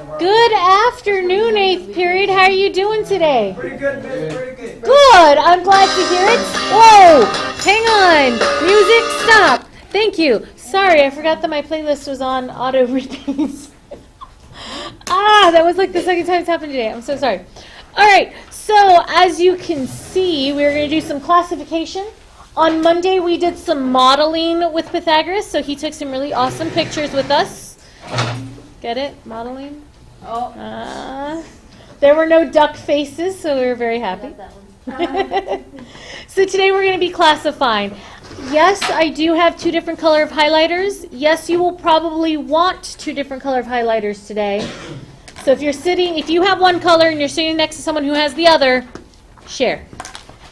Good afternoon, 8th period. How are you doing today? Pretty good, miss. Pretty good. Good. I'm glad to hear it. Whoa. Hang on. Music, stop. Thank you. Sorry, I forgot that my playlist was on auto repeat. That was like the second time it's happened today. I'm so sorry. All right. So as you can see, we're going to do some classification. On Monday, we did some modeling with Pythagoras, so he took some really awesome pictures with us. Get it? Modeling? Oh. There were no duck faces, so we were very happy. So today we're going to be classifying. Yes, I do have two different color of highlighters. Yes, you will probably want two different color of highlighters today. So if you have one color and you're sitting next to someone who has the other, share.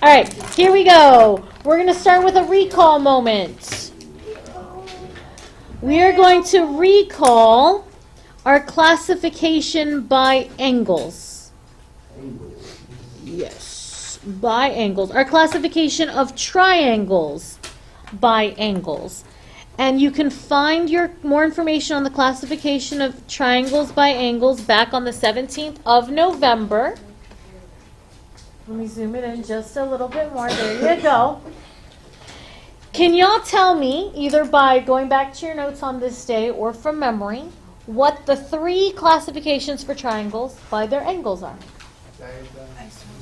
All right, here we go. We're going to start with a recall moment. We are going to recall our classification by angles. Yes, by angles. Our classification of triangles by angles. And you can find more information on the classification of triangles by angles back on the 17th of November. Let me zoom it in just a little bit more. There you go. Can y'all tell me, either by going back to your notes on this day or from memory, what the three classifications for triangles by their angles are?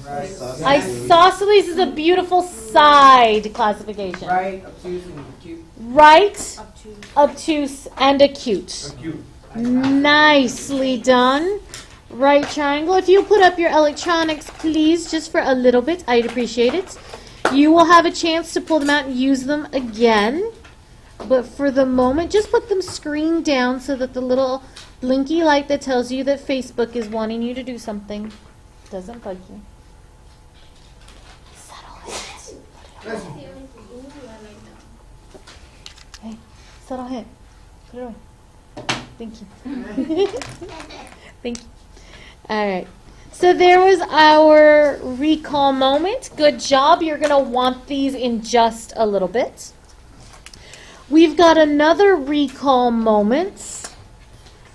Isosceles is a beautiful side classification. Right, obtuse, and acute. Right, obtuse, and acute. Nicely done. Right triangle. If you put up your electronics, please, just for a little bit, I'd appreciate it. You will have a chance to pull them out and use them again. But for the moment, just put them screened down so that the little blinky light that tells you that Facebook is wanting you to do something doesn't bug you. Settle it. Hey, settle it. Put it away. Thank you. Thank you. All right. So there was our recall moment. Good job. You're going to want these in just a little bit. We've got another recall moment,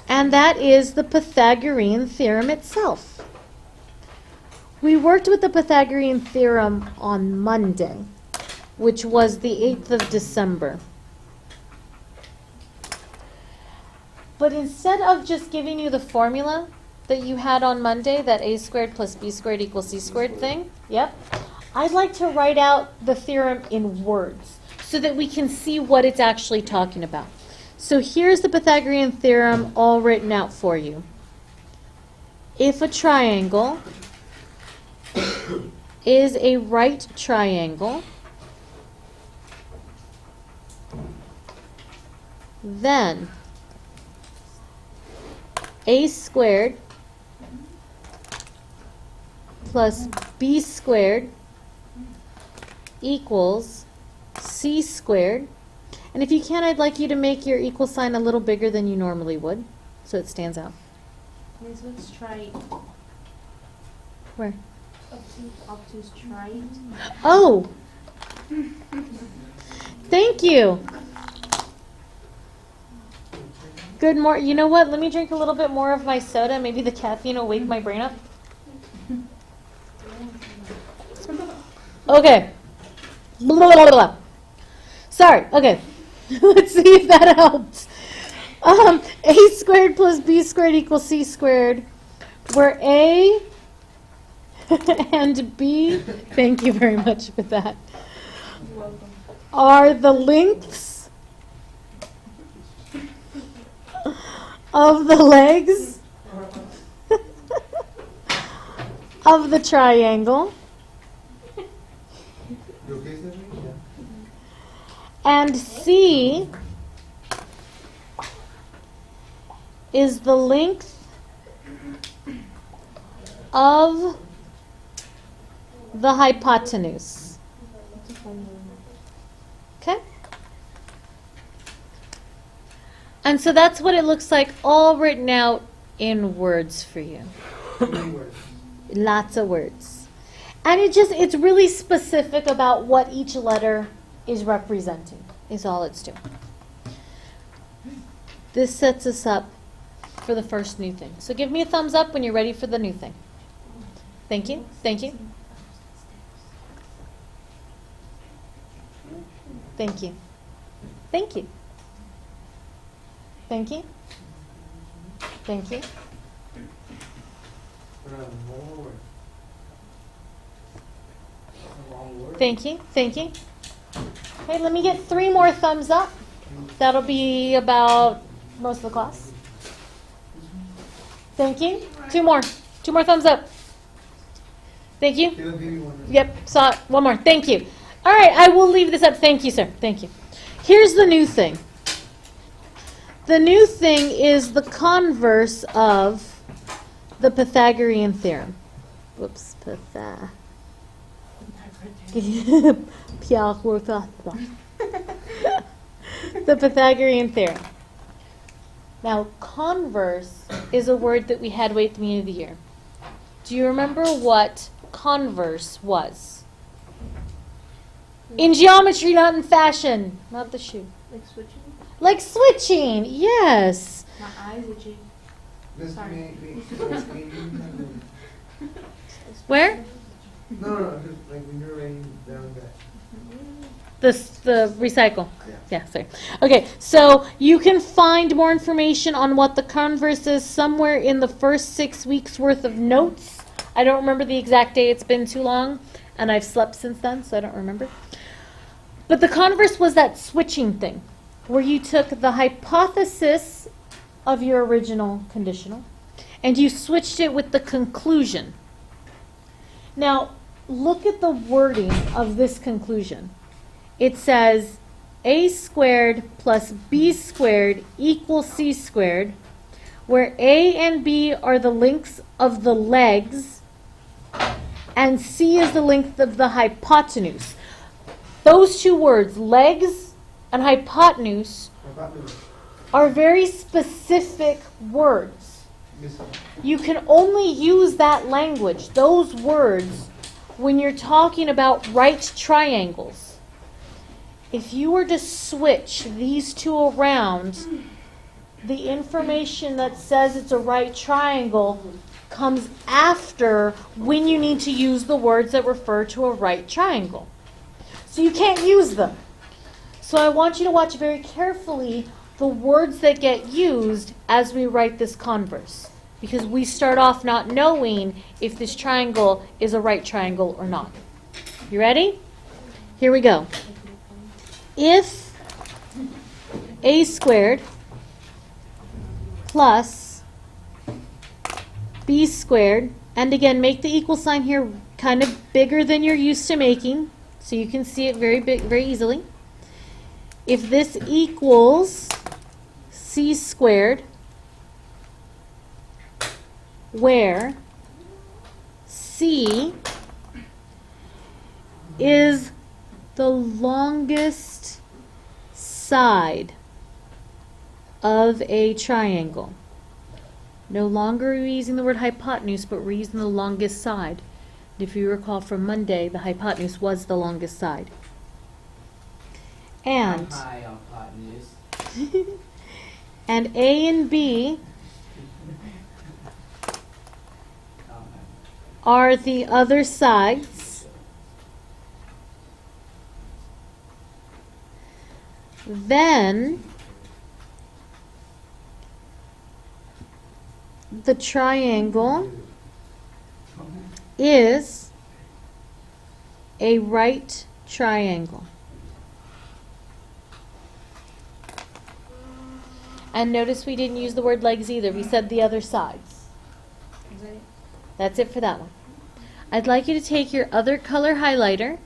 and that is the Pythagorean Theorem itself. We worked with the Pythagorean Theorem on Monday, which was the 8th of December. But instead of just giving you the formula that you had on Monday, that a squared plus b squared equals c squared thing, yep, I'd like to write out the theorem in words so that we can see what it's actually talking about. So here's the Pythagorean Theorem all written out for you. If a triangle is a right triangle, then a squared plus b squared equals c squared. And if you can, I'd like you to make your equal sign a little bigger than you normally would, so it stands out. Miss, let's try Where? obtuse try it. Oh! Thank you. Good morning. You know what? Let me drink a little bit more of my soda. Maybe the caffeine will wake my brain up. Okay. Blah, blah, blah, blah. Sorry. Okay. Let's see if that helps. A squared plus b squared equals c squared, where a and b, thank you very much for that, are the lengths of the legs of the triangle, and C is the length of the hypotenuse. Okay? And so that's what it looks like all written out in words for you. Lots of words. And it's really specific about what each letter is representing, is all it's doing. This sets us up for the first new thing. So give me a thumbs up when you're ready for the new thing. Thank you. Thank you. Thank you. Thank you. Thank you. Thank you. Thank you. Thank you. Okay, let me get 3 more thumbs up. That'll be about most of the class. Thank you. 2 more. 2 more thumbs up. Thank you. Yep, saw it. 1 more. Thank you. All right, I will leave this up. Thank you, sir. Thank you. Here's the new thing. The new thing is the converse of the Pythagorean theorem. Whoops, the Pythagorean theorem. Now, converse is a word that we had way at the beginning of the year. Do you remember what converse was? In geometry, not in fashion. Not the shoe. Like switching? Like switching, yes. My eyes itchy. Sorry. Where? No, like when you're writing down that. The recycle. Yeah, sorry. Okay, so you can find more information on what the converse is somewhere in the first 6 weeks worth of notes. I don't remember the exact day. It's been too long, and I've slept since then, so I don't remember. But the converse was that switching thing, where you took the hypothesis of your original conditional, and you switched it with the conclusion. Now, look at the wording of this conclusion. It says a squared plus b squared equals c squared, where a and b are the lengths of the legs, and c is the length of the hypotenuse. Those 2 words, legs and hypotenuse, are very specific words. You can only use that language, those words, when you're talking about right triangles. If you were to switch these 2 around, the information that says it's a right triangle comes after when you need to use the words that refer to a right triangle. So you can't use them. So I want you to watch very carefully the words that get used as we write this converse, because we start off not knowing if this triangle is a right triangle or not. You ready? Here we go. If a squared plus b squared, and again, make the equal sign here kind of bigger than you're used to making, so you can see it very big, very easily. If this equals c squared, where c is the longest side of a triangle. No longer are we using the word hypotenuse, but we're using the longest side. If you recall from Monday, the hypotenuse was the longest side. And High on hypotenuse. and A and B are the other sides. Then the triangle is a right triangle. And notice we didn't use the word legs either. We said the other sides. Is that it? That's it for that one. I'd like you to take your other color highlighter,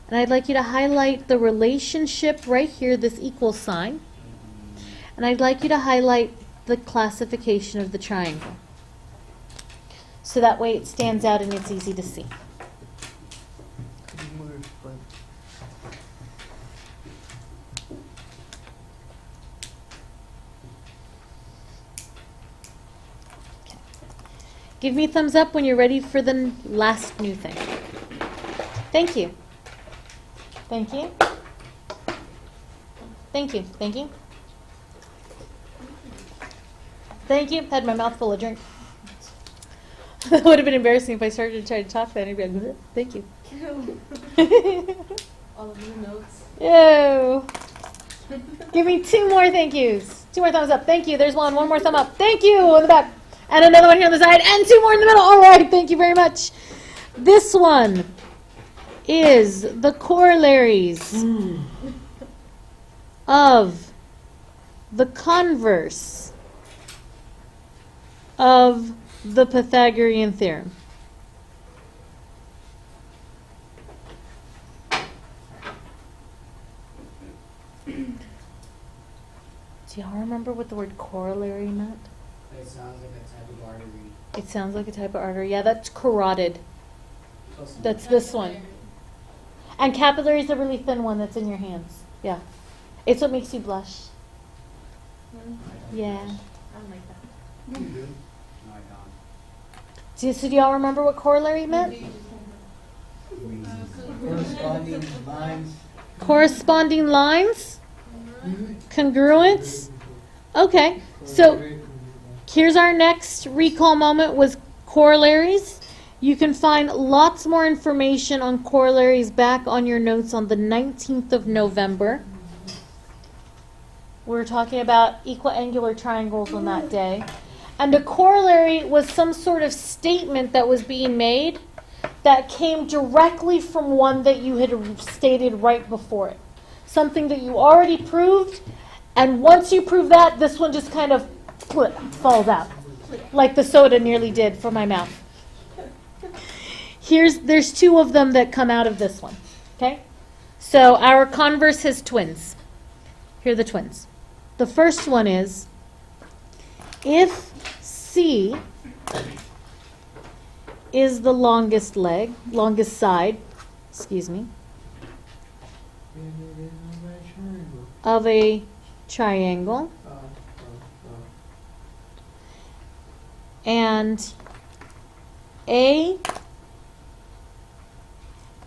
and I'd like you to highlight the relationship right here, this equal sign. And I'd like you to highlight the classification of the triangle. So that way it stands out and it's easy to see. Give me a thumbs up when you're ready for the last new thing. Thank you. Thank you. Thank you. Thank you. Thank you. Had my mouth full of drink. That would have been embarrassing if I started to try to talk then. I'd be like, "Bleh, thank you." All of the notes. Yo. Give me 2 more thank yous. 2 more thumbs up. Thank you. There's one. 1 more thumb up. Thank you in the back. And another one here on the side. And 2 more in the middle. All right. Thank you very much. This one is the corollaries of the converse of the Pythagorean theorem. Do y'all remember what the word corollary meant? It sounds like a type of artery. It sounds like a type of artery. Yeah, that's carotid. That's this one. And capillary is the really thin one that's in your hands. Yeah. It's what makes you blush. Yeah. I don't like that. You do? No, I So do y'all remember what corollary meant? Corresponding lines. Corresponding lines? Congruence? Okay. So here's our next recall moment was corollaries. You can find lots more information on corollaries back on your notes on the 19th of November. We were talking about equiangular triangles on that day. And a corollary was some sort of statement that was being made that came directly from one that you had stated right before it. Something that you already proved, and once you prove that, this one just kind of falls out, like the soda nearly did for my mouth. There's 2 of them that come out of this one, okay? So our converse has twins. Here are the twins. The first one is, if C is the longest side, of a triangle, and A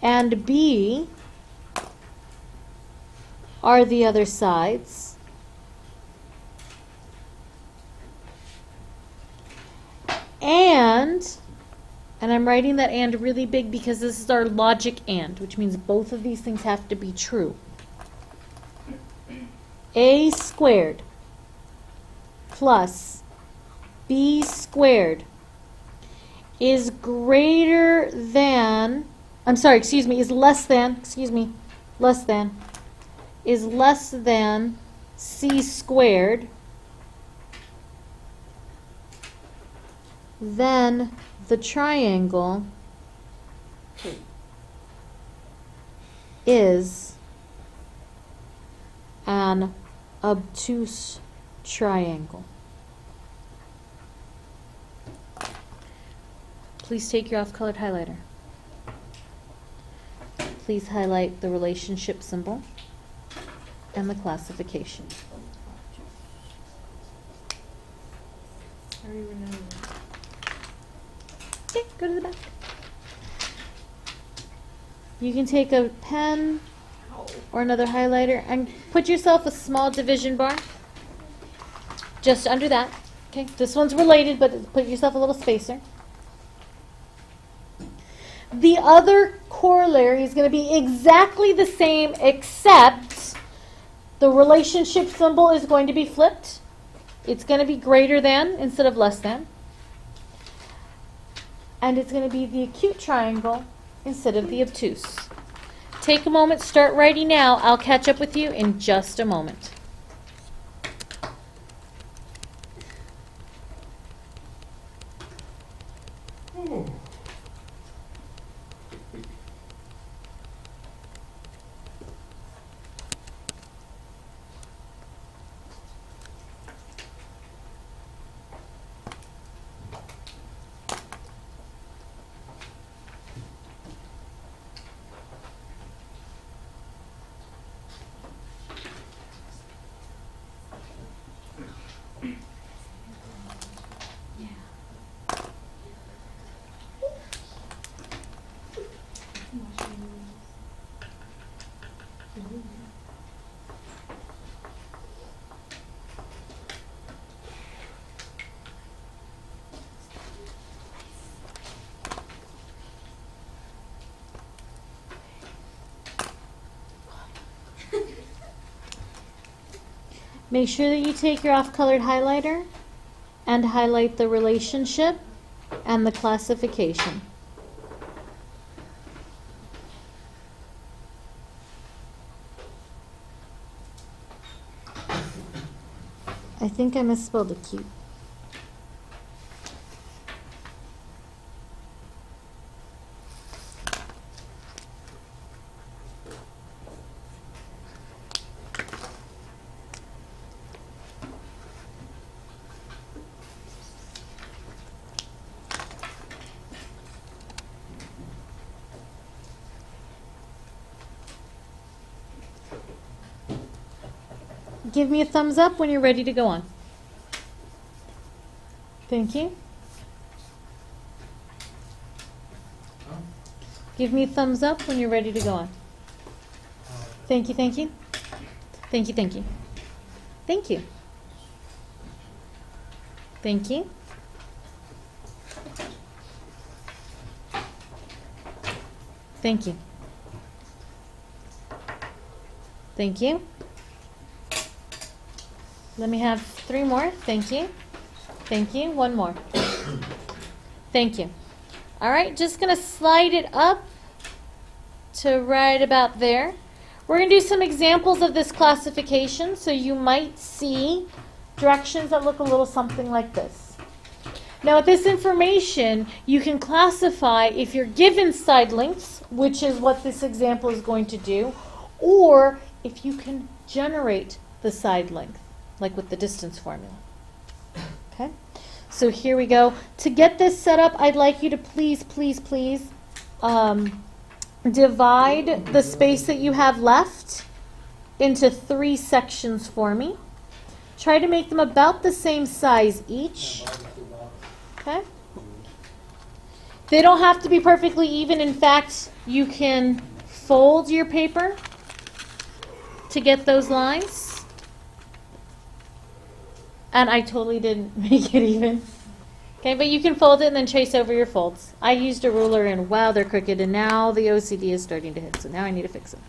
and B are the other sides, and I'm writing that and really big because this is our logic and, which means both of these things have to be true. A squared plus B squared is greater than, is less than C squared, then the triangle is an obtuse triangle. Please take your off-colored highlighter. Please highlight the relationship symbol and the classification. I don't even know. Okay, go to the back. You can take a pen or another highlighter and put yourself a small division bar just under that. Okay, this one's related, but put yourself a little spacer. The other corollary is going to be exactly the same, except the relationship symbol is going to be flipped. It's going to be greater than instead of less than. And it's going to be the acute triangle instead of the obtuse. Take a moment, start writing now. I'll catch up with you in just a moment. Make sure that you take your off-colored highlighter and highlight the relationship and the classification. I think I misspelled acute. Give me a thumbs up when you're ready to go on. Thank you. Give me a thumbs up when you're ready to go on. Thank you, thank you. Thank you, thank you. Thank you. Thank you. Thank you. Thank you. Let me have 3 more. Thank you. Thank you. 1 more. Thank you. All right, just going to slide it up to right about there. We're going to do some examples of this classification, so you might see directions that look a little something like this. Now, with this information, you can classify if you're given side lengths, which is what this example is going to do, or if you can generate the side length, like with the distance formula. Okay? So here we go. To get this set up, I'd like you to please divide the space that you have left into 3 sections for me. Try to make them about the same size each. Okay? They don't have to be perfectly even. In fact, you can fold your paper to get those lines. And I totally didn't make it even. Okay, but you can fold it and then trace over your folds. I used a ruler and wow, they're crooked, and now the OCD is starting to hit, so now I need to fix it.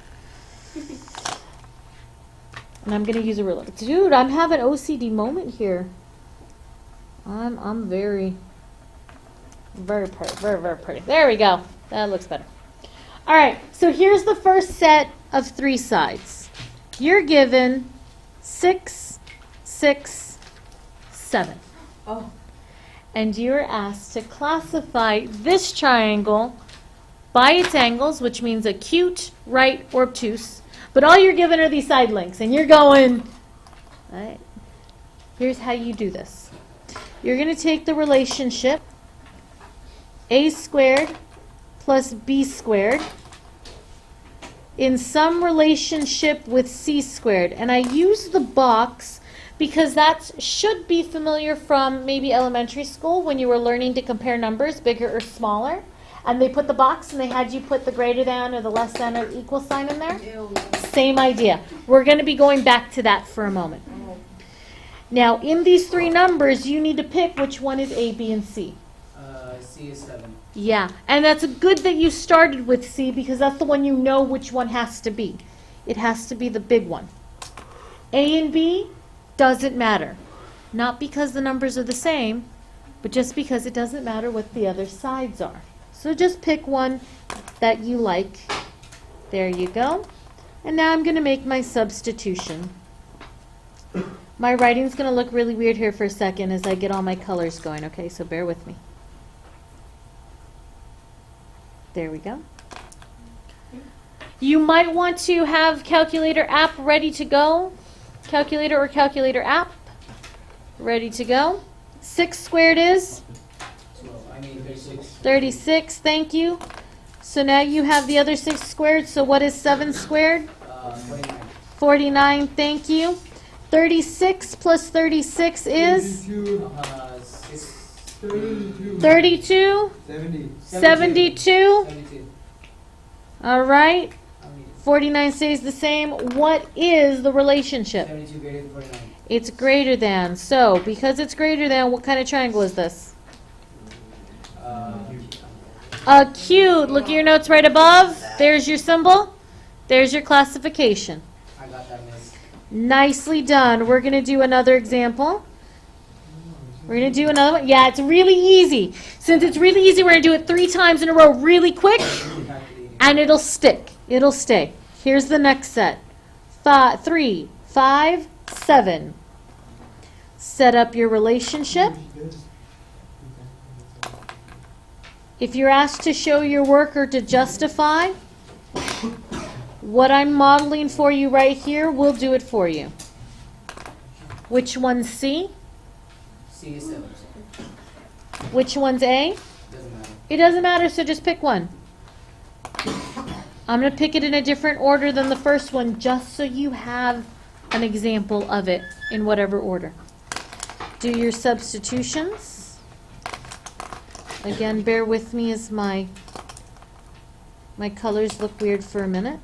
And I'm going to use a ruler. Dude, I'm having OCD moment here. I'm very pretty. There we go. That looks better. All right, so here's the first set of 3 sides. You're given 6, 6, 7. Oh. And you're asked to classify this triangle by its angles, which means acute, right, or obtuse. But all you're given are these side lengths, and you're going, all right, here's how you do this. You're going to take the relationship a squared plus b squared in some relationship with c squared. And I use the box because that should be familiar from maybe elementary school when you were learning to compare numbers, bigger or smaller. And they put the box and they had you put the greater than or the less than or equal sign in there. Ew. Same idea. We're going to be going back to that for a moment. Oh. Now, in these 3 numbers, you need to pick which one is A, B, and C. C is 7. Yeah, and that's good that you started with C because that's the one you know which one has to be. It has to be the big one. A and B doesn't matter. Not because the numbers are the same, but just because it doesn't matter what the other sides are. So just pick one that you like. There you go. And now I'm going to make my substitution. My writing's going to look really weird here for a second as I get all my colors going, okay? So bear with me. There we go. You might want to have calculator app ready to go. Calculator or calculator app ready to go. 6 squared is? 36. 36, thank you. So now you have the other 6 squared. So what is 7 squared? 49. 49, thank you. 36 plus 36 is? 32. 70. 72. 72. All right. 49 stays the same. What is the relationship? 72 greater than 49. It's greater than. So, because it's greater than, what kind of triangle is this? Acute. Look at your notes right above. There's your symbol. There's your classification. I got that, miss. Nicely done. We're going to do another example. We're going to do another one. Yeah, it's really easy. Since it's really easy, we're going to do it 3 times in a row really quick, and it'll stick. It'll stay. Here's the next set. 3, 5, 7. Set up your relationship. If you're asked to show your work or to justify, what I'm modeling for you right here, we'll do it for you. Which one's C? C is 7. Which one's A? Doesn't matter. It doesn't matter, so just pick one. I'm going to pick it in a different order than the first one, just so you have an example of it in whatever order. Do your substitutions. Again, bear with me as my colors look weird for a minute.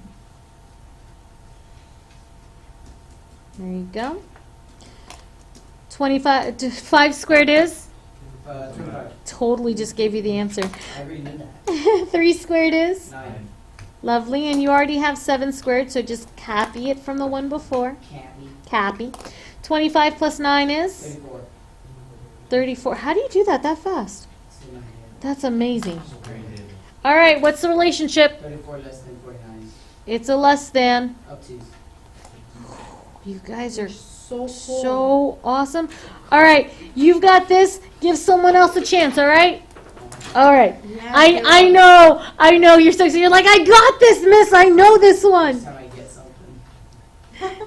There you go. 5 squared is? 25. Totally just gave you the answer. I already knew that. 3 squared is? 9. Lovely. And you already have 7 squared, so just copy it from the one before. Can't be. Copy. 25 plus 9 is? 34. 34. How do you do that fast? It's in my head. That's amazing. All right, what's the relationship? 34 less than 49. It's a less than. Up to. You guys are So cool. so awesome. All right, you've got this. Give someone else a chance, all right? All right. Yeah, I know. You're so excited. You're like, I got this, miss. I know this one. Next time I get something.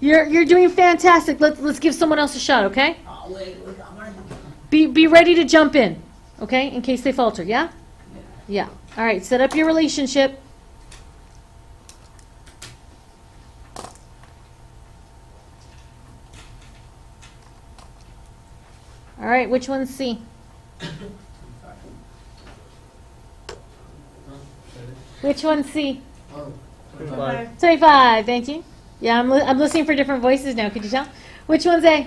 You're doing fantastic. Let's give someone else a shot, okay? Oh, wait, look, I'm already. Be ready to jump in, okay? In case they falter, yeah? Yeah. Yeah. All right, set up your relationship. All right, which one's C? 25. Which one's C? Oh, 25. 25, thank you. Yeah, I'm listening for different voices now. Could you tell? Which one's A?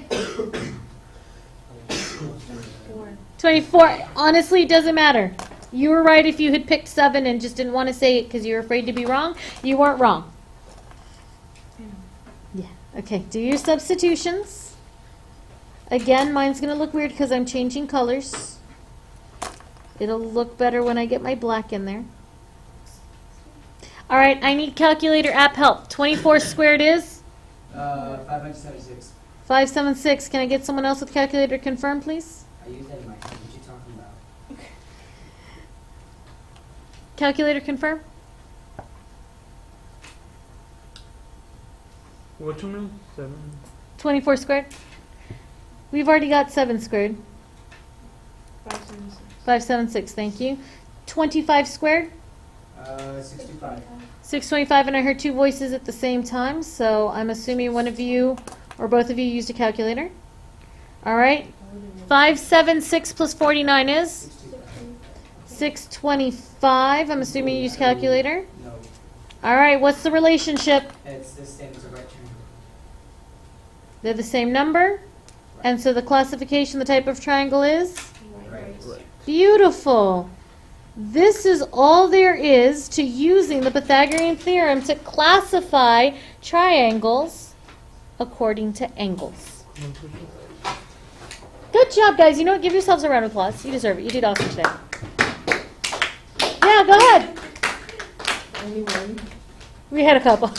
4. 24. Honestly, it doesn't matter. You were right if you had picked 7 and just didn't want to say it because you were afraid to be wrong. You weren't wrong. Yeah. Okay, do your substitutions. Again, mine's going to look weird because I'm changing colors. It'll look better when I get my black in there. All right, I need calculator app help. 24 squared is? 576. 576. Can I get someone else with calculator confirm, please? I used that in my head. What you talking about? Calculator confirm? What you mean? 7. 24 squared? We've already got 7 squared. 576. 576, thank you. 25 squared? 65. 625, and I heard 2 voices at the same time, so I'm assuming one of you or both of you used a calculator. All right. 576 plus 49 is? 65. 625. I'm assuming you used calculator. No. All right, what's the relationship? It's the same as a right triangle. They're the same number, and so the classification, the type of triangle is? Right. Beautiful. This is all there is to using the Pythagorean theorem to classify triangles according to angles. Good job, guys. You know what? Give yourselves a round of applause. You deserve it. You did awesome today. Yeah, go ahead. Only one. We had a couple.